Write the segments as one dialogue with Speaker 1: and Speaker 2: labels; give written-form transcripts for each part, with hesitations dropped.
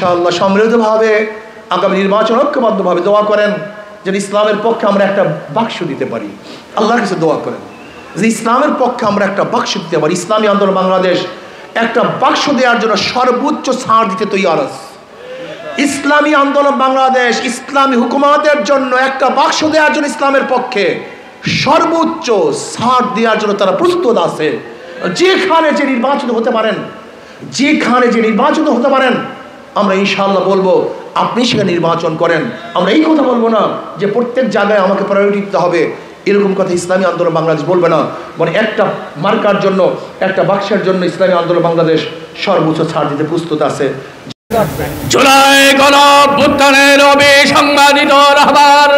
Speaker 1: ইনশাআল্লাহ সম্মিলিতভাবে আগামী নির্বাচন ঐক্যবদ্ধভাবে দোয়া করেন যেন ইসলামের পক্ষে আমরা একটা বাক্স দিতে পারি। আল্লাহর কাছে দোয়া করেন যে ইসলামের পক্ষে আমরা একটা বাক্স দিতে পারি। ইসলামী আন্দোলন বাংলাদেশ একটা বাক্স দেওয়ার জন্য সর্বোচ্চ ছাড় দিতে তৈরি আছে। ইসলামী আন্দোলন বাংলাদেশ ইসলামী হুকুমাতের জন্য একটা বাক্স দেওয়ার জন্য ইসলামের পক্ষে সর্বোচ্চ ছাড় দেওয়ার জন্য তারা প্রস্তুত আছে। যেখানে যে নির্বাচিত হতে পারেন, যেখানে যে নির্বাচিত হতে পারেন, আমরা ইনশাআল্লাহ বলবো আপনি সেখানে নির্বাচন করেন। আমরা এই কথা বলবো না যে প্রত্যেক জায়গায় আমাকে প্রায়োরিটি দিতে হবে, এরকম কথা ইসলামী আন্দোলন বাংলাদেশ বলবে না। মানে একটা মার্কার জন্য, একটা বাক্সের জন্য ইসলামী আন্দোলন বাংলাদেশ সর্বোচ্চ ছাড় দিতে প্রস্তুত আছে।
Speaker 2: জুলাই গণঅভ্যুত্থানের অবিসংবাদিত রাহবার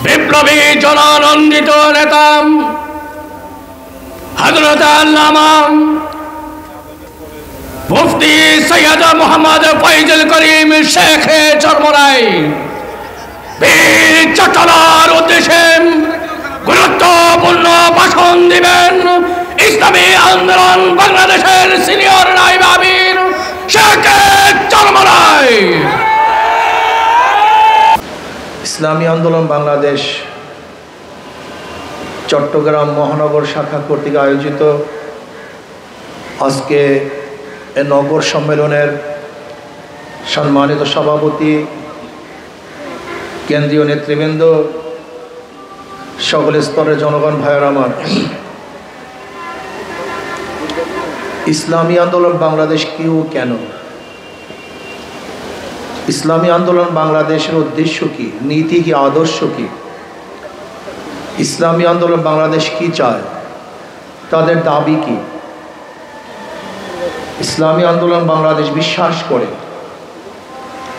Speaker 2: বিপ্লবী জনানন্দিত নেতা হযরত আল্লামা মুফতি সৈয়দ মোহাম্মদ ফয়জুল করিম শেখ চরমরাই বীর চট্টলার উদ্দেশ্যে গুরুত্বপূর্ণ ভাষণ দিবেন ইসলামী আন্দোলন বাংলাদেশের সিনিয়র নায়েব আমির শেখ চরমরাই।
Speaker 1: ইসলামী আন্দোলন বাংলাদেশ চট্টগ্রাম মহানগর শাখা কর্তৃক আয়োজিত আজকে নগর সম্মেলনের সম্মানিত সভাপতি, কেন্দ্রীয় নেতৃবৃন্দ, সকল স্তরের জনগণ ভাইয়ের আমার, ইসলামী আন্দোলন বাংলাদেশ কি ও কেন? ইসলামী আন্দোলন বাংলাদেশের উদ্দেশ্য কি, নীতি কি, আদর্শ কি? ইসলামী আন্দোলন বাংলাদেশ কি চায়, তাদের দাবি কি? ইসলামী আন্দোলন বাংলাদেশ বিশ্বাস করে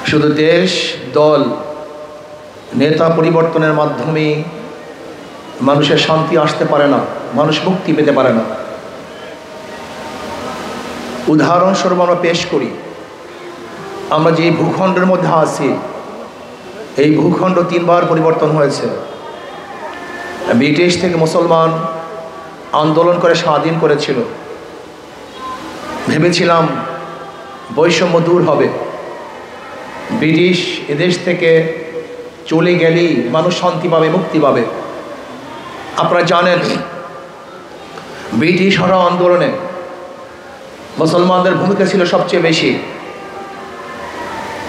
Speaker 1: শুধু দেশ, দল, নেতা পরিবর্তনের মাধ্যমে মানুষের শান্তি আসতে পারে না, মানুষ মুক্তি পেতে পারে না। উদাহরণস্বরূপ আমরা পেশ করি, আমরা যে ভূখণ্ডের মধ্যে আছি এই ভূখণ্ড 3 বার পরিবর্তন হয়েছে। ব্রিটিশ থেকে মুসলমান আন্দোলন করে স্বাধীন করেছিল। ভেবেছিলাম বৈষম্য দূর হবে, ব্রিটিশ এদেশ থেকে চলে গেলেই মানুষ শান্তি পাবে, মুক্তি পাবে। আপনারা জানেন ব্রিটিশ হরা আন্দোলনে মুসলমানদের ভূমিকা ছিল সবচেয়ে বেশি।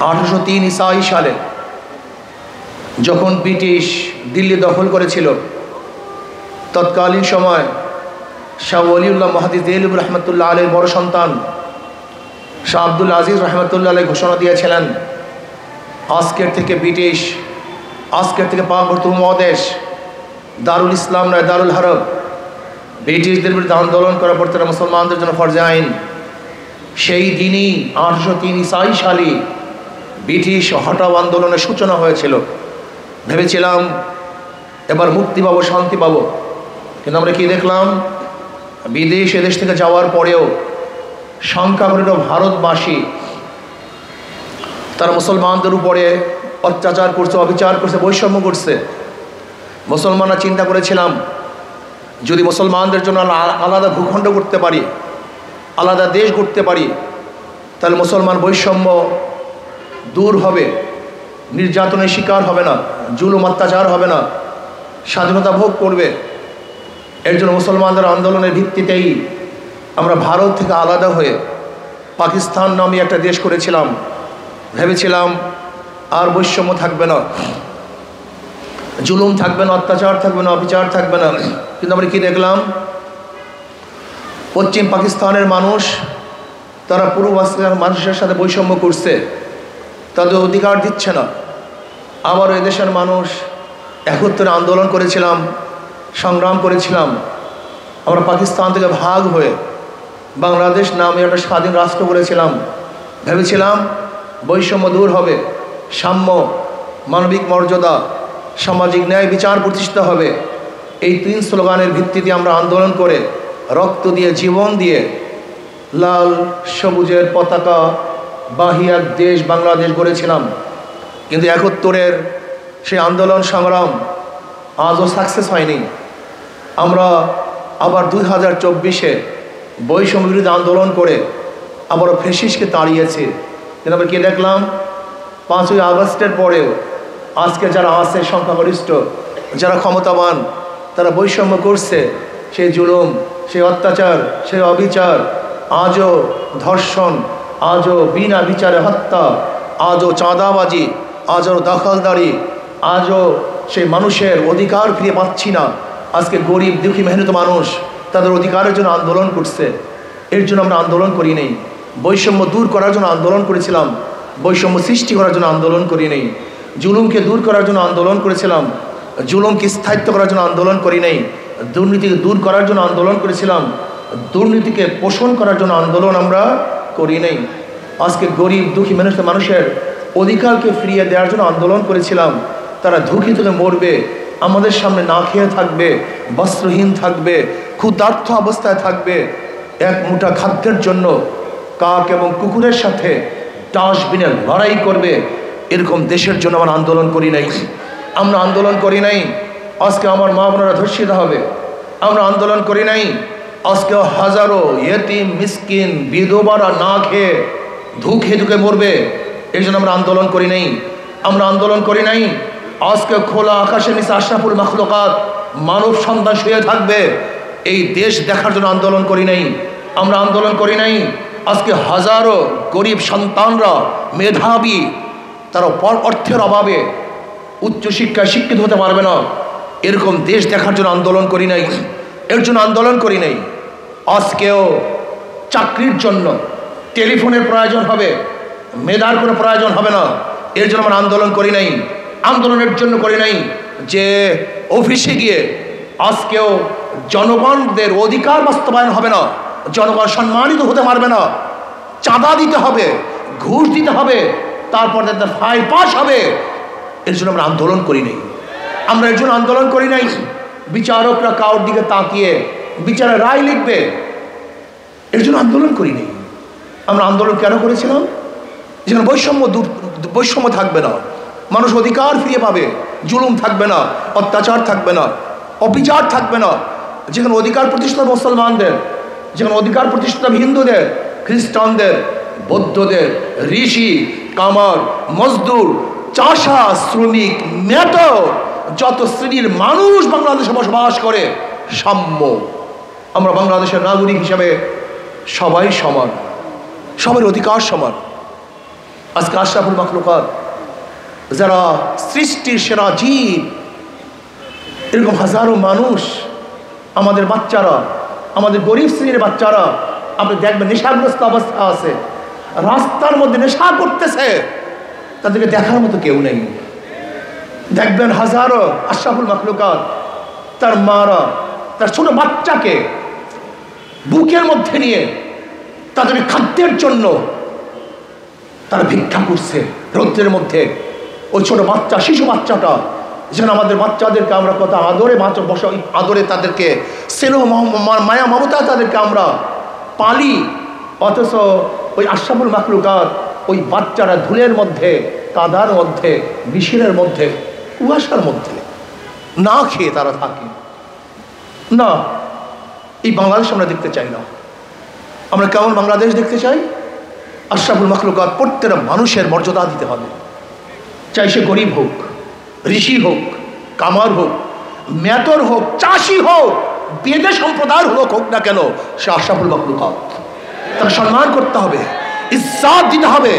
Speaker 1: 1803 ঈসাই সালে যখন ব্রিটিশ দিল্লি দখল করেছিল, তৎকালীন সময় শাহ ওলিউল্লাহ মুহাদ্দিস দেহলভী রহমতুল্লাহ আলাইহির বড় সন্তান শাহ আব্দুল আজিজ রহমতুল্লাহ আলাইহি ঘোষণা দিয়েছিলেন, আজকের থেকে ব্রিটিশ, আজকের থেকে পার্বত্য উপমহাদেশ দারুল ইসলাম নয়, দারুল হারব। ব্রিটিশদের বিরুদ্ধে আন্দোলন করা প্রত্যেকটা মুসলমানদের জন্য ফরজে আইন। সেই দিনই 1803 ঈসাই সালে ব্রিটিশ হটাও আন্দোলনের সূচনা হয়েছিল। ভেবেছিলাম এবার মুক্তি পাবো, শান্তি পাবো, কিন্তু আমরা কি দেখলাম? বিদেশ এদেশ থেকে যাওয়ার পরেও সংখ্যাগরিষ্ঠ ভারতবাসী তারা মুসলমানদের উপরে অত্যাচার করছে, অবিচার করছে, বৈষম্য করছে। মুসলমানরা চিন্তা করেছিলাম যদি মুসলমানদের জন্য আলাদা ভূখণ্ড করতে পারি, আলাদা দেশ করতে পারি, তাহলে মুসলমান বৈষম্য দূর হবে, নির্যাতনের শিকার হবে না, জুলুম অত্যাচার হবে না, স্বাধীনতা ভোগ করবে। এর জন্য মুসলমানদের আন্দোলনের ভিত্তিতেই আমরা ভারত থেকে আলাদা হয়ে পাকিস্তান নামে একটা দেশ করেছিলাম। ভেবেছিলাম আর বৈষম্য থাকবে না, জুলুম থাকবে না, অত্যাচার থাকবে না, অবিচার থাকবে না। কিন্তু আমরা কি দেখলাম? পশ্চিম পাকিস্তানের মানুষ তারা পূর্ব পাকিস্তানের মানুষের সাথে বৈষম্য করছে, তাদের অধিকার দিচ্ছে না। আবার এদেশের মানুষ একত্রে আন্দোলন করেছিলাম, সংগ্রাম করেছিলাম। আমরা পাকিস্তান থেকে ভাগ হয়ে বাংলাদেশ নামে একটা স্বাধীন রাষ্ট্র করেছিলাম। ভেবেছিলাম বৈষম্য দূর হবে, সাম্য, মানবিক মর্যাদা, সামাজিক ন্যায় বিচার প্রতিষ্ঠা হবে। এই 3 স্লোগানের ভিত্তিতে আমরা আন্দোলন করে রক্ত দিয়ে, জীবন দিয়ে লাল সবুজের পতাকা বাহী এক দেশ বাংলাদেশ গড়েছিলাম। কিন্তু 71-এর সেই আন্দোলন সংগ্রাম আজও সাকসেস হয়নি। আমরা আবার 2024-এ বৈষম্য বিরোধী আন্দোলন করে আবারও ফেসিসকে তাড়িয়েছে। যেন আমরা কে দেখলাম 5ই আগস্টের পরেও আজকে যারা আছে সংখ্যাগরিষ্ঠ, যারা ক্ষমতাবান, তারা বৈষম্য করছে। সেই জুলুম, সেই অত্যাচার, সেই অবিচার, আজও ধর্ষণ, আজও বিনা বিচারে হত্যা, আজও চাঁদাবাজি, আজও দখলদারি, আজও সেই মানুষের অধিকার ফিরে পাচ্ছি না। আজকে গরিব দুঃখী মেহনত মানুষ তাদের অধিকারের জন্য আন্দোলন করছে। এর জন্য আমরা আন্দোলন করি নেই। বৈষম্য দূর করার জন্য আন্দোলন করেছিলাম, বৈষম্য সৃষ্টি করার জন্য আন্দোলন করি নেই। জুলুমকে দূর করার জন্য আন্দোলন করেছিলাম, জুলুমকে স্থায়িত্ব করার জন্য আন্দোলন করি নেই। দুর্নীতিকে দূর করার জন্য আন্দোলন করেছিলাম, দুর্নীতিকে পোষণ করার জন্য আন্দোলন আমরা করি নেই। আজকে গরিব দুঃখী মানুষের অধিকারকে ফিরিয়ে দেওয়ার জন্য আন্দোলন করেছিলাম। তারা ধুঁকি থেকে মরবে, আমাদের সামনে না খেয়ে থাকবে, বস্ত্রহীন থাকবে, ক্ষুধার্ত অবস্থায় থাকবে, এক মুঠা খাদ্যের জন্য কাক এবং কুকুরের সাথে ডাস্টবিনে লড়াই করবে। এরকম দেশের জন্য আমরা আন্দোলন করি নাই। আমরা আন্দোলন করি নাই আজকে আমার মা বোনেরা ধর্ষিত হবে। আমরা আন্দোলন করি নাই আজকে হাজারো ইয়েতিম মিসকিন বিধবারা না খেয়ে ধুকে মরবে, এই জন্য আমরা আন্দোলন করি নাই। আমরা আন্দোলন করি নাই আজকে খোলা আকাশের নিচে আশরাফুল মাখলুকাত মানব সন্তান শুয়ে থাকবে, এই দেশ দেখার জন্য আন্দোলন করি নাই। আমরা আন্দোলন করি নাই আজকে হাজারো গরিব সন্তানরা মেধাবী, তারা অর্থের অভাবে উচ্চশিক্ষায় শিক্ষিত হতে পারবে না, এরকম দেশ দেখার জন্য আন্দোলন করি নাই। এর জন্য আন্দোলন করি নাই আজকেও চাকরির জন্য টেলিফোনের প্রয়োজন হবে, মেধার কোনো প্রয়োজন হবে না, এর জন্য আমরা আন্দোলন করি নাই। আন্দোলনের জন্য করি নাই যে অফিসে গিয়ে আজকেও জনগণদের অধিকার বাস্তবায়ন হবে না, জনগণ সম্মানিত হতে পারবে না, চাঁদা দিতে হবে, ঘুষ দিতে হবে, তারপর তাদের ফাইল পাস হবে, এর জন্য আমরা আন্দোলন করি নাই। আমরা এর জন্য আন্দোলন করি নাই বিচারকরা কারোর দিকে তাকিয়ে বিচারের রায় লিখবে, এর জন্য আন্দোলন করি নাই। আমরা আন্দোলন কেন করেছিলাম? যেখানে বৈষম্য থাকবে না, মানুষ অধিকার ফিরে পাবে, জুলুম থাকবে না, অত্যাচার থাকবে না, অবিচার থাকবে না, যেখানে অধিকার প্রতিষ্ঠা মুসলমানদের, যেখানে অধিকার প্রতিষ্ঠা হিন্দুদের, খ্রিস্টানদের, বৌদ্ধদের, ঋষি, কামার, মজদুর, চাষা, শ্রমিক, মেটো, যত শ্রেণীর মানুষ বাংলাদেশে বসবাস করে সাম্য। আমরা বাংলাদেশের নাগরিক হিসেবে সবাই সমান, সবার অধিকার সমান। আজকে আশরাফুল মাখলুকাত যারা সৃষ্টির সেরা জীব, এরকম হাজারো মানুষ, আমাদের বাচ্চারা, আমাদের গরিব শ্রেণীর বাচ্চারা, আপনি দেখবেন নেশাগ্রস্ত অবস্থা আছে, রাস্তার মধ্যে নেশা করতেছে, তাদেরকে দেখার মতো কেউ নেই। দেখবেন হাজারো আশরাফুল মাখলুকাত তার মারা তার ছোট বাচ্চাকে বুকের মধ্যে নিয়ে তাদেরকে খাদ্যের জন্য তারা ভিক্ষা করছে রৌদ্রের মধ্যে। ওই ছোট বাচ্চা, শিশু বাচ্চাটা, যেন আমাদের বাচ্চাদেরকে আমরা কত আদরে বসা, আদরে তাদেরকে স্নেহ মায়া মমতা তাদেরকে আমরা পালি, অথচ ওই আশরাফুল মাখলুকাত ওই বাচ্চারা ধুলের মধ্যে, কাদার মধ্যে, মিশিরের মধ্যে, কুয়াশার মধ্যে না খেয়ে তারা থাকে না। এই বাংলাদেশ আমরা দেখতে চাই না। আমরা কেমন বাংলাদেশ দেখতে চাই? আশরাফুল মাখলুকাত প্রত্যেকটা মানুষের মর্যাদা দিতে হবে, চাই সে গরিব হোক, ঋষি হোক, কামার হোক, মেতর হোক, চাষি হোক, বেদে সম্প্রদায়ের হোক না কেন, সে আশরাফুল মাখলুকাত, তাকে সম্মান করতে হবে, ইজ্জত দিতে হবে।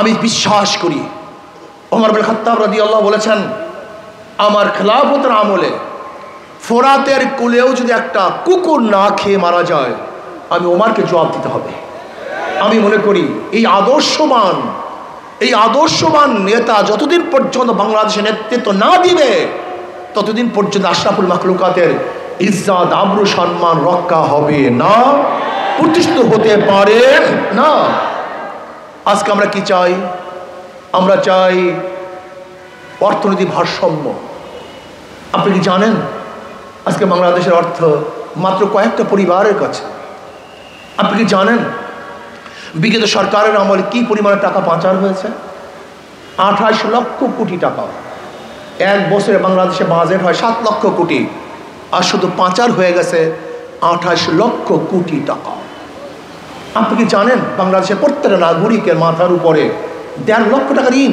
Speaker 1: আমি বিশ্বাস করি ওমর বিন খাত্তাব রাদিয়াল্লাহু বলেছেন, আমার খেলাফতের আমলে ফোরাতের কুলেও যদি একটা কুকুর না খেয়ে মারা যায়, আমি ওমরকে জবাব দিতে হবে। আমি মনে করি এই আদর্শবান নেতা যতদিন পর্যন্ত বাংলাদেশের নেতৃত্ব না দিবে, ততদিন পর্যন্ত আশরাফুল মাখলুকাতের ইজ্জত, আবরু, সম্মান রক্ষা হবে না, প্রতিষ্ঠিত হতে পারে না। আজকে আমরা কি চাই? আমরা চাই অর্থনৈতিক ভারসাম্য। আপনি কি জানেন আজকে বাংলাদেশের অর্থ মাত্র কয়েকটা পরিবারের কাছে? আপনি কি জানেন বিগত সরকারের আমলে কি পরিমাণে টাকা পাচার হয়েছে? 28 লক্ষ কোটি টাকা। এক বছরে বাংলাদেশে বাজেট হয় 7 লক্ষ কোটি, আর শুধু পাচার হয়ে গেছে 28 লক্ষ কোটি টাকা। আপনি কি জানেন বাংলাদেশের প্রত্যেকটা নাগরিকের মাথার উপরে 1.5 লক্ষ টাকা ঋণ?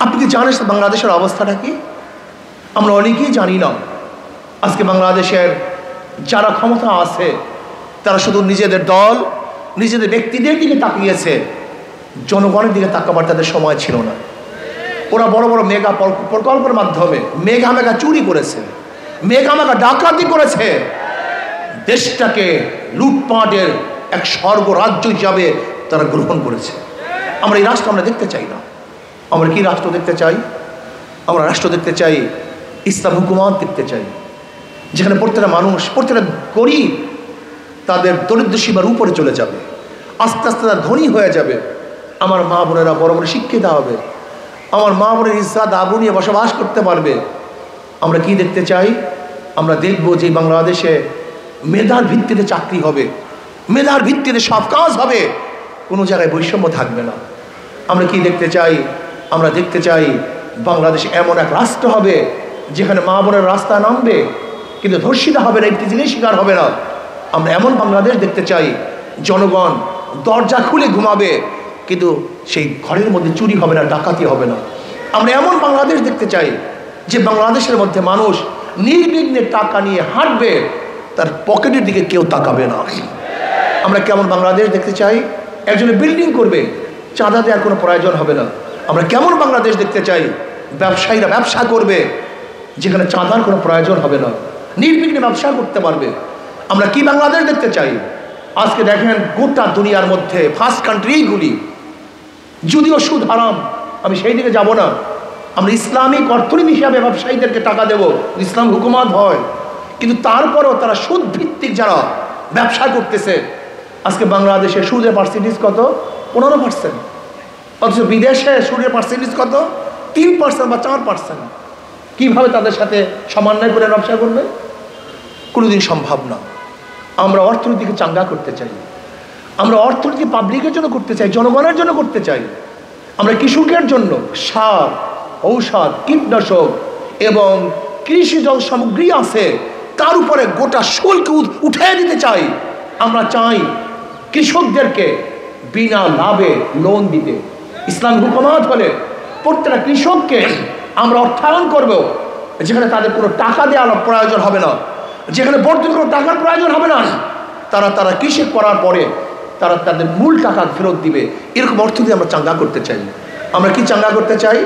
Speaker 1: আপনি কি জানেন বাংলাদেশের অবস্থাটা কি? আমরা অনেকেই জানি না। আজকে বাংলাদেশের যারা ক্ষমতা আছে তারা শুধু নিজেদের দল, নিজেদের ব্যক্তিদের দিকে তাকিয়েছে, জনগণের দিকে তাকাবার তাদের সময় ছিল না। ওরা বড় বড় মেগা প্রকল্পের মাধ্যমে মেগা চুরি করেছে, মেগা ডাকাতি করেছে, দেশটাকে লুটপাটের এক স্বর্গরাজ্য হিসাবে তারা গ্রহণ করেছে। আমরা এই রাষ্ট্র আমরা দেখতে চাই না। আমরা কি রাষ্ট্র দেখতে চাই? আমরা রাষ্ট্র দেখতে চাই ইসলাম হুকুমত দেখতে চাই, যেখানে প্রত্যেকটা মানুষ, প্রত্যেকটা গরিব তাদের দরিদ্র সীমার উপরে চলে যাবে, আস্তে আস্তে তারা ধনী হয়ে যাবে। আমার মা বোনেরা বড় বড় শিক্ষিত হবে, আমার মা বোনের ইজ্জত আবরু নিয়ে বসবাস করতে পারবে। আমরা কি দেখতে চাই? আমরা দেখব যে বাংলাদেশে মেধার ভিত্তিতে চাকরি হবে, মেধার ভিত্তিতে সব কাজ হবে, কোনো জায়গায় বৈষম্য থাকবে না। আমরা কি দেখতে চাই? আমরা দেখতে চাই বাংলাদেশ এমন এক রাষ্ট্র হবে যেখানে মা বোনের রাস্তায় নামবে কিন্তু ধর্ষিতা হবে না, একটি জিনিস শিকার হবে না। আমরা এমন বাংলাদেশ দেখতে চাই জনগণ দরজা খুলে ঘুমাবে কিন্তু সেই ঘরের মধ্যে চুরি হবে না, ডাকাতি হবে না। আমরা এমন বাংলাদেশ দেখতে চাই যে বাংলাদেশের মধ্যে মানুষ নির্বিঘ্নে টাকা নিয়ে হাঁটবে, তার পকেটের দিকে কেউ তাকাবে না। আমরা কেমন বাংলাদেশ দেখতে চাই? একজনে বিল্ডিং করবে, চাঁদা দেওয়ার কোনো প্রয়োজন হবে না। আমরা কেমন বাংলাদেশ দেখতে চাই? ব্যবসায়ীরা ব্যবসা করবে, যেখানে চাঁদার কোনো প্রয়োজন হবে না, নির্বিঘ্নে ব্যবসা করতে পারবে। আমরা কি বাংলাদেশ দেখতে চাই? আজকে দেখেন গোটা দুনিয়ার মধ্যে ফার্স্ট কান্ট্রিগুলি, যদিও সুদ হারাম, আমি সেই দিকে যাব না, আমরা ইসলামিক অর্থনীতি হিসাবে ব্যবসায়ীদেরকে টাকা দেব, ইসলাম হুকুমত হয়, কিন্তু তারপরেও তারা সুদ ভিত্তিক যারা ব্যবসা করতেছে, আজকে বাংলাদেশে সুদের পার্সেন্টেজ কত? 15%। অথচ বিদেশে সুদের পার্সেন্টেজ কত? 3% বা 4%। কিভাবে তাদের সাথে সমন্বয় করে ব্যবসা করবে? কোনোদিন সম্ভব না। আমরা অর্থনীতিকে চাঙ্গা করতে চাই, আমরা অর্থনীতি পাবলিকের জন্য করতে চাই, জনগণের জন্য করতে চাই। আমরা কৃষকের জন্য সার, ঔষধ, কীটনাশক এবং কৃষি জল সামগ্রী আছে, তার উপরে গোটা শুল্ক উঠিয়ে দিতে চাই। আমরা চাই কৃষকদেরকে বিনা লাভে লোন দিতে। ইসলাম হুকুমত হলে প্রত্যেকটা কৃষককে আমরা অর্থায়ন করব, যেখানে তাদের কোনো টাকা দেওয়ার প্রয়োজন হবে না, যেখানে বর্তমানে কোনো টাকার প্রয়োজন হবে না। তারা কৃষি করার পরে তারা তাদের মূল টাকা ফেরত দিবে। এরকম অর্থনীতি আমরা চাঙ্গা করতে চাই। আমরা কি চাঙ্গা করতে চাই?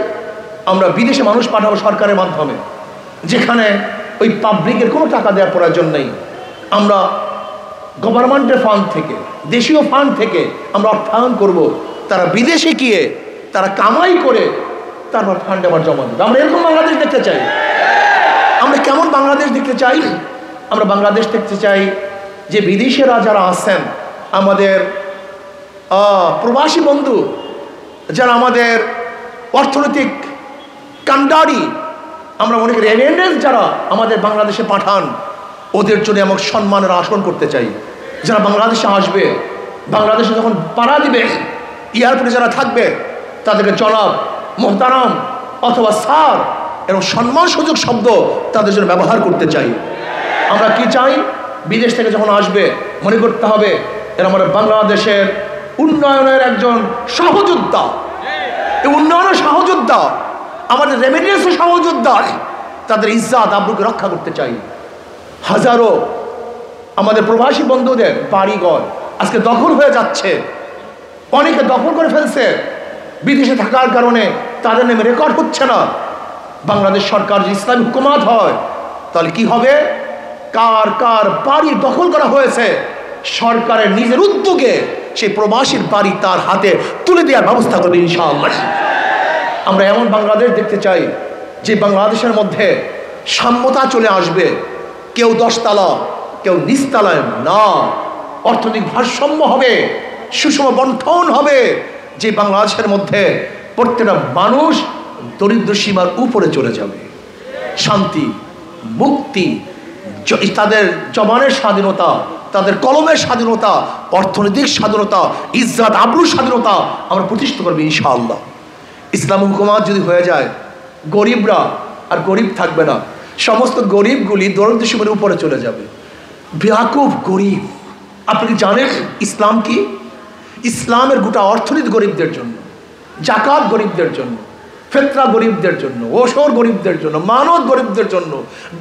Speaker 1: আমরা বিদেশে মানুষ পাঠাবো সরকারের মাধ্যমে, যেখানে ওই পাবলিকের কোনো টাকা দেওয়ার প্রয়োজন নেই। আমরা গভর্নমেন্টের ফান্ড থেকে, দেশীয় ফান্ড থেকে আমরা অর্থায়ন করব। তারা বিদেশে গিয়ে তারা কামাই করে তারপর ফান্ড আবার জমা দেবে। আমরা এরকম বাংলাদেশ দেখতে চাই। আমরা কেমন বাংলাদেশ দেখতে চাই? আমরা বাংলাদেশ দেখতে চাই যে বিদেশিরা যারা আছেন, আমাদের প্রবাসী বন্ধু যারা আমাদের অর্থনৈতিক কান্ডারি, আমরা অনেক রেমিটেন্স যারা আমাদের বাংলাদেশে পাঠান, ওদের জন্য এমন সম্মানের আসন করতে চাই। যারা বাংলাদেশে আসবে, বাংলাদেশে যখন পাড়া দিবে, এয়ারপোর্টে যারা থাকবে তাদেরকে জনাব, মোহতারাম অথবা স্যার এরকম সম্মানসূচক শব্দ তাদের জন্য ব্যবহার করতে চাই। আমরা কি চাই? বিদেশ থেকে যখন আসবে মনে করতে হবে এরা আমাদের বাংলাদেশের উন্নয়নের একজন সহযোদ্ধা, এই উন্নয়নের সহযোদ্ধা, আমাদের রেমিটেন্সের সহযোদ্ধা। তাদের ইজ্জত আবরুকে রক্ষা করতে চাই। হাজারো আমাদের প্রবাসী বন্ধুদের বাড়িঘর আজকে দখল হয়ে যাচ্ছে, অনেকে দখল করে ফেলছে বিদেশে থাকার কারণে, তাদের নামে রেকর্ড হচ্ছে না। বাংলাদেশ সরকার যদি ইসলামী হুকুমত হয় তাহলে কি হবে? কার কার বাড়ি দখল করা হয়েছে, সরকারের নিজের উদ্যোগে সেই প্রবাসীর বাড়ি তার হাতে তুলে দেওয়ার ব্যবস্থা করবে ইনশাআল্লাহ। আমরা এমন বাংলাদেশ দেখতে চাই যে বাংলাদেশের মধ্যে সাম্যতা চলে আসবে, কেউ 10 তলা কেউ নিচতলায় না, অর্থনৈতিক ভারসাম্য হবে, সুষম বন্টন হবে, যে বাংলাদেশের মধ্যে প্রত্যেকটা মানুষ দরিদ্র সীমার উপরে চলে যাবে। শান্তি, মুক্তি, তাদের জবানের স্বাধীনতা, তাদের কলমের স্বাধীনতা, অর্থনৈতিক স্বাধীনতা, ইজ্জত আবরুর স্বাধীনতা আমরা প্রতিষ্ঠা করবো ইনশাআল্লাহ। ইসলাম হুকুমত যদি হয়ে যায়, গরিবরা আর গরিব থাকবে না, সমস্ত গরিবগুলি দরিদ্র সীমার উপরে চলে যাবে। বেয়াকুব গরিব, আপনি কি জানেন ইসলাম কি? ইসলামের গোটা অর্থনীতি গরিবদের জন্য, জাকাত গরিবদের জন্য, ফিতরা গরিবদের জন্য, ওশর গরিবদের জন্য, মানত গরিবদের জন্য,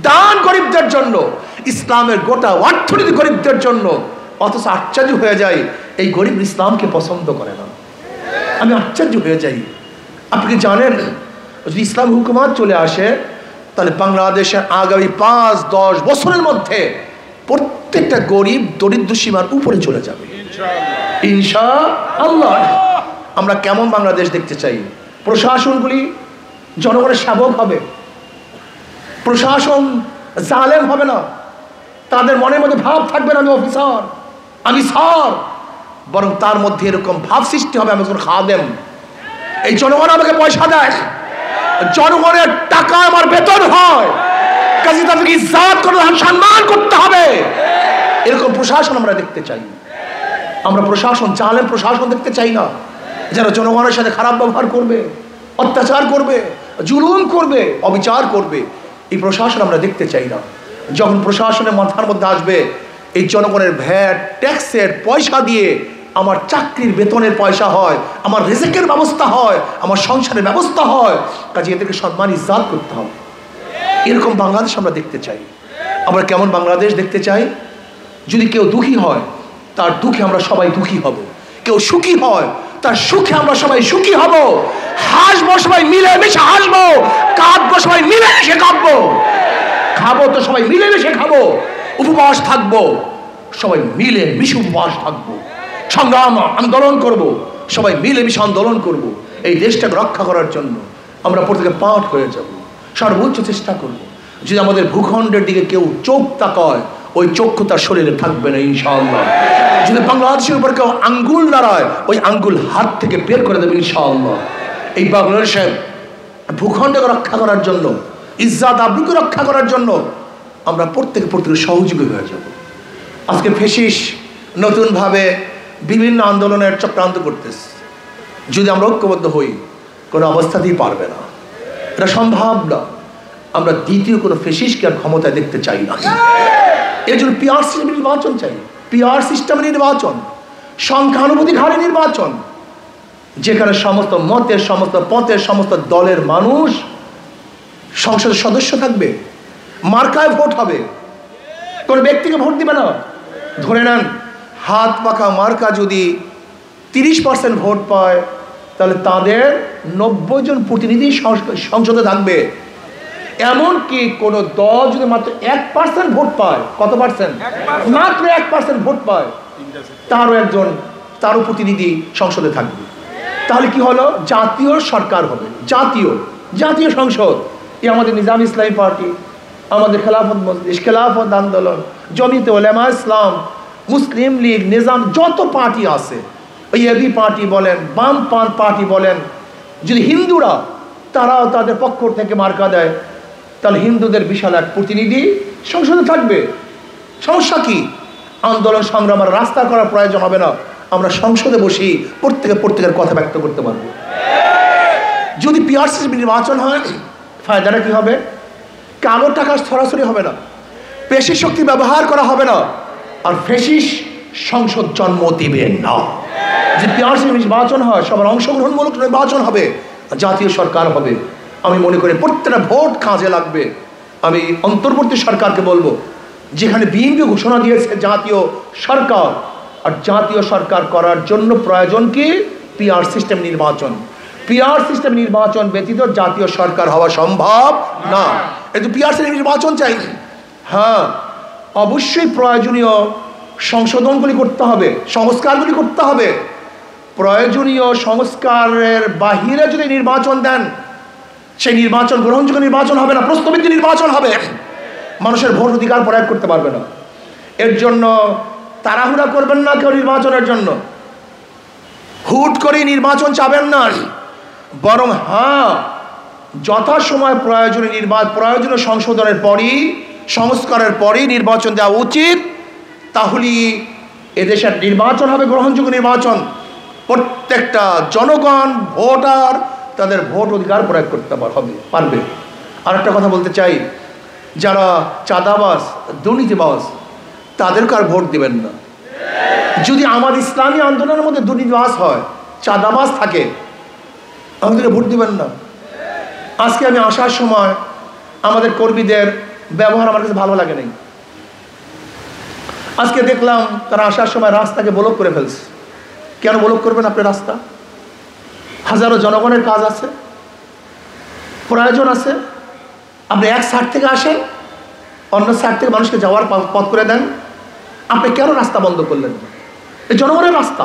Speaker 1: দান গরিবদের জন্য, ইসলামের গোটা অর্থনীতি গরিবদের জন্য। অথচ আশ্চর্য হয়ে যায় এই গরিব ইসলামকে পছন্দ করে না। আমি আশ্চর্য হয়ে যাই। আপনি কি জানেন যদি ইসলাম হুকুমত চলে আসে তাহলে বাংলাদেশের আগামী 5-10 বছরের মধ্যে প্রত্যেকটা গরিব দরিদ্র সীমার উপরে চলে যাবে ইনশাআল্লাহ। আমরা কেমন বাংলাদেশ দেখতে চাই? প্রশাসনগুলি জনগণের সেবক হবে, প্রশাসন জালেম হবে না, তাদের মনের মধ্যে ভাব থাকবে না আমি অফিসার, আমি স্যার, বরং তার মধ্যে এরকম ভাব সৃষ্টি হবে আমি একজন খাদেম। এই জনগণ আমাকে পয়সা দেয়, জনগণের টাকা আমার বেতন হয়, কাজে তাদেরকে ইজ্জত করে সম্মান করতে হবে। এরকম প্রশাসন আমরা দেখতে চাই। আমরা প্রশাসন, জালেম প্রশাসন দেখতে চাই না, যারা জনগণের সাথে খারাপ ব্যবহার করবে, অত্যাচার করবে, জুলুম করবে, অবিচার করবে। এই প্রশাসন আমরা দেখতে চাই না। যখন প্রশাসনের মাথার মধ্যে আসবে এই জনগণের ভ্যাট ট্যাক্সের পয়সা দিয়ে আমার চাকরির বেতনের পয়সা হয়, আমার রিজিকের ব্যবস্থা হয়, আমার সংসারের ব্যবস্থা হয়, কাজে এদেরকে সম্মান ইজ্জত করতে হবে। এরকম বাংলাদেশ আমরা দেখতে চাই। আমরা কেমন বাংলাদেশ দেখতে চাই? যদি কেউ দুঃখী হয় তার দুঃখে আমরা সবাই দুঃখী হব, কেউ সুখী হয় তার সুখে আমরা সবাই সুখী হব, হাসবো সবাই মিলেমিশে হাসবো, কাঁদবো সবাই মিলেমিশে কাঁদবো, খাবো তো সবাই মিলেমিশে খাবো, উপবাস থাকবো সবাই মিলেমিশে উপবাস থাকবো, সংগ্রাম আন্দোলন করব, সবাই মিলেমিশে আন্দোলন করব। এই দেশটাকে রক্ষা করার জন্য আমরা প্রত্যেকে পাঠ হয়ে যাব, সর্বোচ্চ চেষ্টা করব। যদি আমাদের ভূখণ্ডের দিকে কেউ চোখ তাকায় ওই চক্ষু তার শরীরে থাকবে না ইনশাআল্লাহ। যদি বাংলাদেশের উপর কেউ আঙ্গুল নাড়ায় ওই আঙ্গুল হাত থেকে বের করে দেবে ইনশাআল্লাহ। এই বাংলাদেশের ভূখণ্ডকে রক্ষা করার জন্য, ইজ্জত আবরুকে রক্ষা করার জন্য আমরা প্রত্যেকে সহযোগী হয়ে যাব। আজকে ফেসিস নতুনভাবে বিভিন্ন আন্দোলনের চক্রান্ত করতেছে। যদি আমরা ঐক্যবদ্ধ হই কোনো অবস্থাতেই পারবে না, এটা সম্ভব না। আমরা দ্বিতীয় কোনো ফেসিসকে আর ক্ষমতায় দেখতে চাই না। এর জন্য পিআর সিস্টেমের নির্বাচন চাই, পিআর সিস্টেমের নির্বাচন, সংখ্যানুপাতিক হারে নির্বাচন, যেখানে সমস্ত মতের, সমস্ত পথের, সমস্ত দলের মানুষ সংসদের সদস্য থাকবে, মার্কায় ভোট হবে, কোন ব্যক্তিকে ভোট দিবে না। ধরে নেন হাত পাখা মার্কা যদি 30% ভোট পায় তাহলে তাদের 90 জন প্রতিনিধি সংসদে থাকবে। এমনকি কোন দল যদি মাত্র 1% ভোট পায়, কত পার্সেন্ট? মাত্র 1% ভোট পায়, তারও প্রতিনিধি সংসদে থাকবে। তাহলে কি হলো? জাতীয় সরকার হবে, জাতীয় সংসদ। এই আমাদের নিজাম ইসলামী পার্টি, আমাদের খেলাফত মজলিস, খেলাফত আন্দোলন, জমিয়তে উলামা ইসলাম, মুসলিম লীগ, নিজাম, যত পার্টি আছে, ওই এবি পার্টি বলেন, বাম পার্টি বলেন, যদি হিন্দুরা তারাও তাদের পক্ষ থেকে মার্কা দেয় তাহলে হিন্দুদের বিশাল এক প্রতিনিধি সংসদে থাকবে। সমস্যা কি? আন্দোলন সংগ্রাম আর রাস্তা করার প্রয়োজন হবে না, আমরা সংসদে বসি প্রত্যেকের কথা ব্যক্ত করতে পারবো। যদি পিআরসি নির্বাচন হয় ফায়দাটা কি হবে? কালো টাকা সরাসরি হবে না, পেশি শক্তি ব্যবহার করা হবে না, আর ফেসিস সংসদ জন্ম দিবে না। যে পিআরসি নির্বাচন হয় সবার অংশগ্রহণমূলক নির্বাচন হবে, জাতীয় সরকার হবে। আমি মনে করি প্রত্যেকটা ভোট কাজে লাগবে। আমি অন্তর্বর্তী সরকারকে বলবো, যেখানে বিএনপি ঘোষণা দিয়েছে জাতীয় সরকার, আর জাতীয় সরকার করার জন্য প্রয়োজন কি? পিআর সিস্টেম নির্বাচন। পিআর সিস্টেম নির্বাচন ব্যতীত জাতীয় সরকার হওয়া সম্ভব না। এই পিআর সিস্টেম নির্বাচন চাই। হ্যাঁ, অবশ্যই প্রয়োজনীয় সংশোধনগুলি করতে হবে, সংস্কারগুলি করতে হবে। প্রয়োজনীয় সংস্কারের বাহিরে যদি নির্বাচন দেন সেই নির্বাচন গ্রহণযোগ্য নির্বাচন হবে না, প্রশ্নবিদ্ধ নির্বাচন হবে, মানুষের ভোট অধিকার প্রয়োগ করতে পারবে না। এর জন্য তাড়াহুড়া করবেন না কেউ নির্বাচনের জন্য, হুট করে নির্বাচন চাবেন না, বরং হ্যাঁ যথাসময় প্রয়োজনীয় সংশোধনের পরই, সংস্কারের পরই নির্বাচন দেওয়া উচিত। তাহলেই এদেশের নির্বাচন হবে গ্রহণযোগ্য নির্বাচন। প্রত্যেকটা জনগণ, ভোটার তাদের ভোট অধিকার প্রয়োগ করতে পারবে। আর একটা কথা বলতে চাই, যারা চাঁদাবাজ, দুর্নীতিবাজ, তাদেরকে আর ভোট দিবেন না। যদি আমার ইসলামী আন্দোলনের মধ্যে দুর্নীতিবাজ হয়, চাঁদাবাজ থাকে, আমাদেরকে ভোট দিবেন না। আজকে আমি আসার সময় আমাদের কর্মীদের ব্যবহার আমার কাছে ভালো লাগে নাই। আজকে দেখলাম তারা আসার সময় রাস্তাকে ব্লক করে ফেলছে। কেন ব্লক করবেন আপনি রাস্তা? হাজারো জনগণের কাজ আছে, প্রয়োজন আছে। আপনি এক সাইড থেকে আসেন, অন্য সাইড থেকে মানুষকে যাওয়ার পথ করে দেন। আপনি কেন রাস্তা বন্ধ করলেন? এই জনগণের রাস্তা,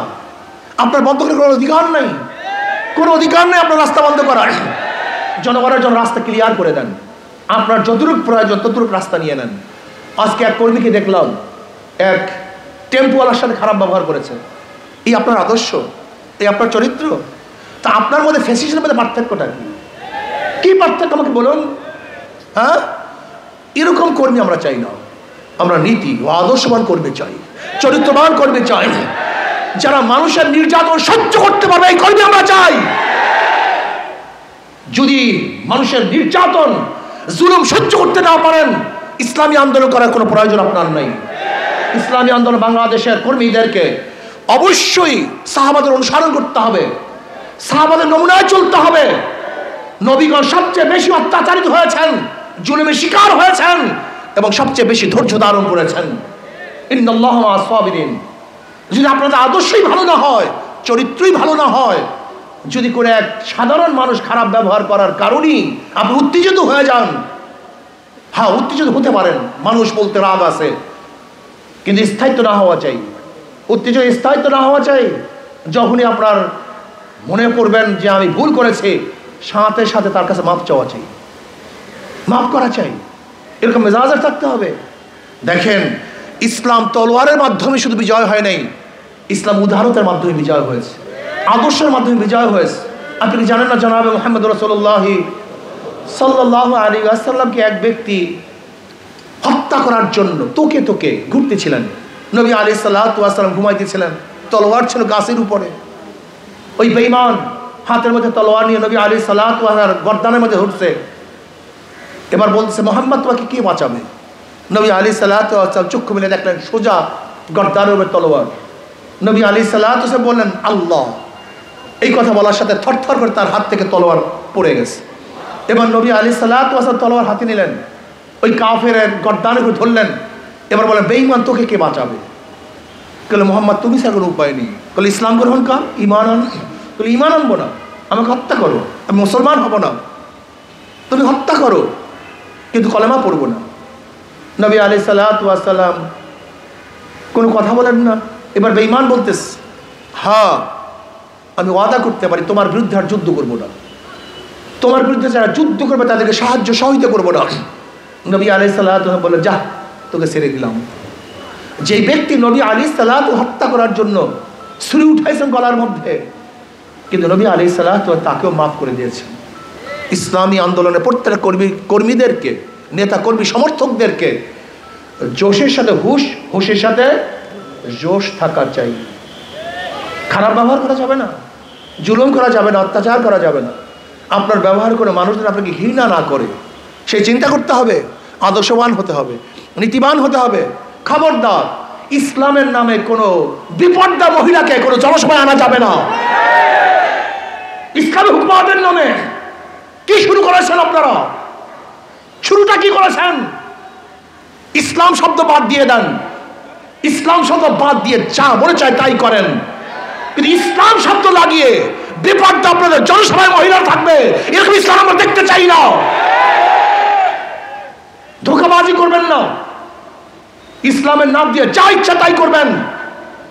Speaker 1: আপনার বন্ধ করার কোনো অধিকার নেই, কোনো অধিকার নেই আপনার রাস্তা বন্ধ করার। জনগণের জন্য রাস্তা ক্লিয়ার করে দেন, আপনার যতটুকু প্রয়োজন ততটুকু রাস্তা নিয়ে নেন। আজকে এক কর্মীকে দেখলাম এক টেম্পোওয়ালার সাথে খারাপ ব্যবহার করেছে। এই আপনার আদর্শ, এই আপনার চরিত্র? তা আপনার মধ্যে ফ্যাসিস্টের মধ্যে পার্থক্যটা কি পার্থক্য আমাকে বলুন? হ্যাঁ, এরকম কর্মী আমরা চাই না। আমরা নীতি ও আদর্শবান কর্মী চাই, চরিত্রবান কর্মী চাই, যারা মানুষের নির্যাতন সহ্য করতে পারবে এই কর্মী আমরা চাই। যদি মানুষের নির্যাতন জুলুম সহ্য করতে না পারেন, ইসলামী আন্দোলন করার কোনো প্রয়োজন আপনার নেই। ইসলামী আন্দোলন বাংলাদেশের কর্মীদেরকে অবশ্যই সাহাবাদের অনুসরণ করতে হবে, সাহাবাদের নমুনায় চলতে হবে। নবীগণ সবচেয়ে বেশি অত্যাচারিত হয়েছেন, জুলুমের শিকার হয়েছেন এবং সবচেয়ে বেশি ধৈর্য ধারণ করেছেন। ইন্নাল্লাহা মা'আস সাবিরিন। যদি আপনাদের আদর্শই ভালো না হয়, চরিত্রই ভালো না হয়, যদি করে এক সাধারণ মানুষ খারাপ ব্যবহার করার কারণেই আপনি উত্তেজিত হয়ে যান, হ্যাঁ উত্তেজিত হতে পারেন, মানুষ বলতে রাগ আছে, কিন্তু স্থায়িত্ব না হওয়া চাই। উত্তেজিত স্থায়িত্ব না হওয়া চাই। যখনই আপনার মনে করবেন যে আমি ভুল করেছি, সাথে সাথে তার কাছে মাপ চাওয়া চাই, মাফ করা চাই, এরকম মেজাজে থাকতে হবে। দেখেন, ইসলাম তলোয়ারের মাধ্যমে শুধু বিজয় হয় নাই, ইসলাম উদারতার মাধ্যমে বিজয় হয়েছে, আদর্শের মাধ্যমে বিজয় হয়েছে। আপনি জানেন না, জনাবে মুহাম্মদ রাসূলুল্লাহ সাল্লাল্লাহু আলাইহি ওয়াসাল্লামকে এক ব্যক্তি হত্যা করার জন্য তোকে তোকে ঘুরতেছিলেন। নবী আলাইহিস সালাতু ওয়াস সালাম ঘুমাইতেছিলেন, তলোয়ার ছিল গাছের উপরে। ওই বেঈমান হাতের মধ্যে তলোয়ার নিয়ে নবী আলাইহিস সালাতু ওয়াস সালাম গর্দানের মধ্যে উঠছে। এবার বলতেছে, মোহাম্মদ তোমাকে কে বাঁচাবে? নবী আলাইহিস সালাতু ওয়াস সালাম চক্ষু মেলে দেখলেন সোজা গর্দানের উপরে তলোয়ার। নবী আলাইহিস সালাতু ওয়াস সালাম বললেন আল্লাহ। এই কথা বলার সাথে থরথর করে তার হাত থেকে তলোয়ার পড়ে গেছে। এবার নবী আলাইহিস সালাতু ওয়াস সালাম তলোয়ার হাতে নিলেন, ওই কাফেরের গর্দানের উপরে ধরলেন। এবার বলেন, বেঈমান তোকে কে বাঁচাবে? বলে, মোহাম্মদ তুমি ছাড়া কোনো উপায় নেই। বলে, ইসলাম গ্রহণ কর, ঈমান আন। বলে, ঈমান আনবো না, আমাকে হত্যা করো, আমি মুসলমান হব না। তুমি হত্যা করো, কিন্তু কলেমা পড়বো না। নবী আলাইহিস সালাতু ওয়াস সালাম কোনো কথা বলেন না। এবার বেঈমান বলতেস, হ্যাঁ আমি ওয়াদা করতে পারি তোমার বিরুদ্ধে আর যুদ্ধ করবো না, তোমার বিরুদ্ধে যারা যুদ্ধ করবে তাদেরকে সাহায্য সহযোগিতা করবো না। নবী আলাইহিস সালাতু বলে, যা তোকে ছেড়ে দিলাম। যে ব্যক্তি নবী আলাইহিস সালাতু হত্যা করার জন্য ছুরি উঠাইছেন গলার মধ্যে, কিন্তু নবী আলাইহিস সালাতু তাকেও মাফ করে দিয়েছেন। ইসলামী আন্দোলনের প্রত্যেকটা কর্মীদেরকে, নেতা কর্মী সমর্থকদেরকে জোশের সাথে হুশের সাথে জোশ থাকা চাই। খারাপ ব্যবহার করা যাবে না, জুলুম করা যাবে না, অত্যাচার করা যাবে না। আপনার ব্যবহার করে মানুষজন আপনাকে ঘৃণা না করে সেই চিন্তা করতে হবে। আদর্শবান হতে হবে, নীতিবান হতে হবে। খবরদার, ইসলামের নামে কোনো বিপর্দা মহিলাকে কোনো জনসভায় আনা যাবে না। ইসলামী হুকুমাতের নামে কি শুরু করেছেন আপনারা? শুরুটা কি করেছেন? ইসলাম শব্দ বাদ দিয়ে দেন, ইসলাম শব্দ বাদ দিয়ে যা মনে চায় তাই করেন। কিন্তু ইসলাম শব্দ লাগিয়ে বিপর্দা আপনাদের জনসভায় মহিলা থাকবে, এরকম ইসলাম আমরা দেখতে চাই না। ধোঁকাবাজি করবেন না, ইসলামের নাম দিয়ে যা ইচ্ছা তাই করবেন,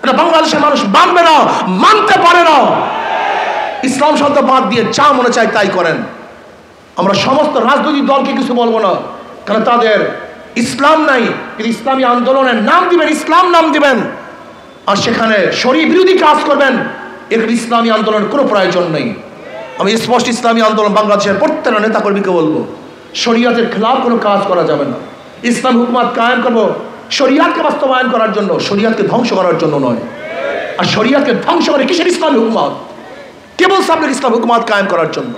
Speaker 1: এটা বাংলাদেশের মানুষ মানবে না, মানতে পারে না। ইসলাম শব্দ বাদ দিয়ে যা মনে চায় তাই করেন। আমরা সমস্ত রাজনৈতিক দলকে কিছু বলবো না, কারণ তাদের ইসলাম নাই, কিন্তু ইসলামী আন্দোলনের নাম দিবেন, ইসলাম নাম দিবেন, আর সেখানে শরীয়ত বিরোধী কাজ করবেন। এর ইসলামী আন্দোলনের কোনো প্রয়োজন নেই। আমি স্পষ্ট ইসলামী আন্দোলন বাংলাদেশের প্রত্যেকটা নেতা কর্মীকে বলবো, শরীয়তের খেলাফ কোনো কাজ করা যাবে না। ইসলাম হুকুমত কায়েম করবো শরীয়তকে বাস্তবায়ন করার জন্য, শরীয়তকে ধ্বংস করার জন্য নয়। আর শরীয়তকে ধ্বংস করে কিসের ইসলামী হুকুমত? কেবল সামনে ইসলাম হুকুমত কায়েম করার জন্য।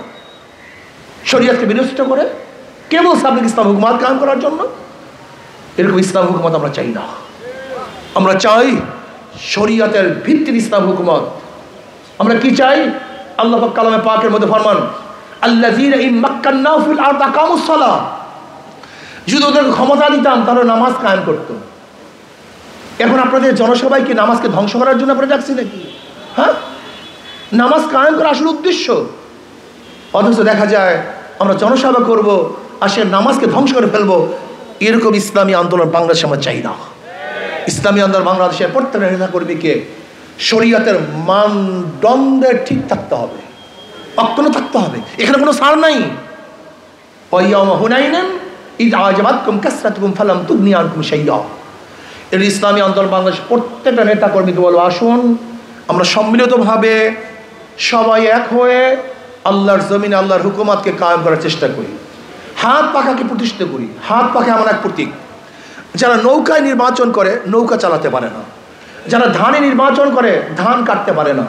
Speaker 1: শরীয়তকে বিনষ্ট করে কেবল সামনে ইসলাম হুকুমত কায়েম করার জন্য। এরকম ইসলাম হুকুমত আমরা চাই না। আমরা চাই শরীয়তের ভিত্তির ইসলাম হুকুমত। আমরা কি চাই? আল্লাহ পাক কালামে পাকের মধ্যে ফরমান, আল্লাযীনা ইন মাক্কান্নাহুম ফিল আরদি আকামুস সালাহ, যদি ওদেরকে ক্ষমতা দিতাম তাহলে নামাজ কায়েম করতো। এখন আপনাদের জনসভায় কি নামাজকে ধ্বংস করার জন্য আপনারা যাচ্ছি নাকি? হ্যাঁ, নামাজ কায়েম করা আসল উদ্দেশ্য। অথচ দেখা যায় আমরা জনসভা করব আর সে নামাজকে ধ্বংস করে ফেলবো। এরকম ইসলামী আন্দোলন বাংলাদেশে আমরা চাই না। ইসলামী আন্দোলন বাংলাদেশের প্রত্যেকটা নেতা কর্মীকে শরীয়তের মানদণ্ডে ঠিক থাকতে হবে, অক্ষুণ্ণ থাকতে হবে। এখানে কোনো সার নাই। ওয়াইয়াউমা হুনাইনিন ইয আ'জাবাতকুম কাসরাতুকুম ফালাম তুগনি আনকুম শাইআ। এর ইসলামী আন্দোলন বাংলাদেশের প্রত্যেকটা নেতা কর্মীকে বলবো, আসুন আমরা সম্মিলিতভাবে সবাই এক হয়ে আল্লাহর জমিনে আল্লাহর হুকুমাতকে কায়েম করার চেষ্টা করি। হাত পাখাকে প্রতিষ্ঠিত করি। হাত পাখা এমন এক প্রতীক, যারা নৌকায় নির্বাচন করে নৌকা চালাতে পারে না, যারা ধানে নির্বাচন করে ধান কাটতে পারে না,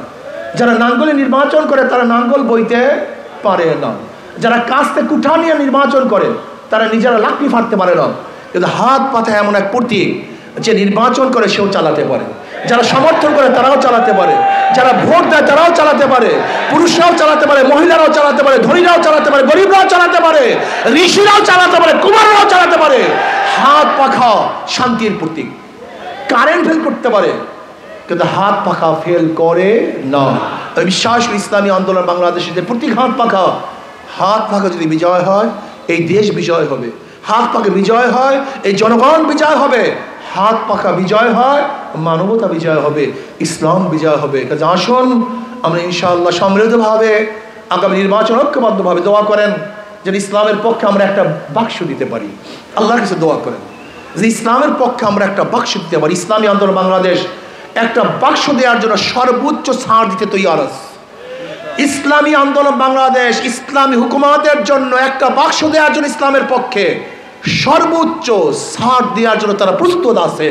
Speaker 1: যারা নাঙ্গলে নির্বাচন করে তারা নাঙ্গল বইতে পারে না, যারা কাস্তে কুঠা নিয়ে নির্বাচন করে তারা নিজেরা লাকড়ি ফাটতে পারে না। কিন্তু হাত পাখা এমন এক প্রতীক, যে নির্বাচন করে সেও চালাতে পারে, যারা সমর্থন করে তারাও চালাতে পারে, যারা ভোট দেয় তারাও চালাতে পারে, পুরুষরাও চালাতে পারে, মহিলারাও চালাতে পারে, ধনীরাও চালাতে পারে, গরিবরাও চালাতে পারে, ঋষিরাও চালাতে পারে, কুমাররাও চালাতে পারে। হাত পাখা শান্তির প্রতীক। কারেন্ট ফেল করতে পারে কিন্তু হাত পাখা ফেল করে না। আমি বিশ্বাস করি ইসলামী আন্দোলন বাংলাদেশের যে প্রতীক হাত পাখা, হাত পাখা যদি বিজয় হয় এই দেশ বিজয় হবে, হাত পাখা বিজয় হয় এই জনগণ বিজয় হবে, হাত পাখা বিজয় হয় মানবতা বিজয় হবে, ইসলাম বিজয় হবে। কাজে আসুন আমরা ইনশাআল্লাহ সমৃদ্ধভাবে আগামী নির্বাচন ঐক্যবদ্ধভাবে দোয়া করেন যেন ইসলামের পক্ষে আমরা একটা বাক্স দিতে পারি। আল্লাহর কাছে দোয়া করেন যে ইসলামের পক্ষে আমরা একটা বাক্স দিতে পারি। ইসলামী আন্দোলন বাংলাদেশ একটা বাক্স দেওয়ার জন্য সর্বোচ্চ ছাড় দিতে তৈয়ার আছে। ইসলামী আন্দোলন বাংলাদেশ ইসলামী হুকুমাতের জন্য একটা বাক্স দেওয়ার জন্য ইসলামের পক্ষে সর্বোচ্চ ছাড় দেওয়ার জন্য তারা প্রস্তুত আছে।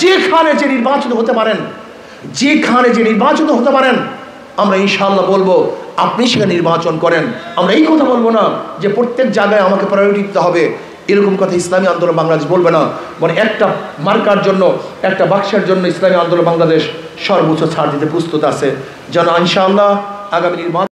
Speaker 1: যেখানে যে নির্বাচিত হতে পারেন, যেখানে যে নির্বাচিত হতে পারেন, আমরা ইনশাআল্লাহ বলবো আপনি সেখানে নির্বাচন করেন। আমরা এই কথা বলবো না যে প্রত্যেক জায়গায় আমাকে প্রায়োরিটি দিতে হবে, এরকম কথা ইসলামী আন্দোলন বাংলাদেশ বলবে না। মানে একটা মার্কার জন্য, একটা বাক্সের জন্য ইসলামী আন্দোলন বাংলাদেশ সর্বোচ্চ ছাড় দিতে প্রস্তুত আছে। যেন ইনশাআল্লাহ আগামী নির্বাচন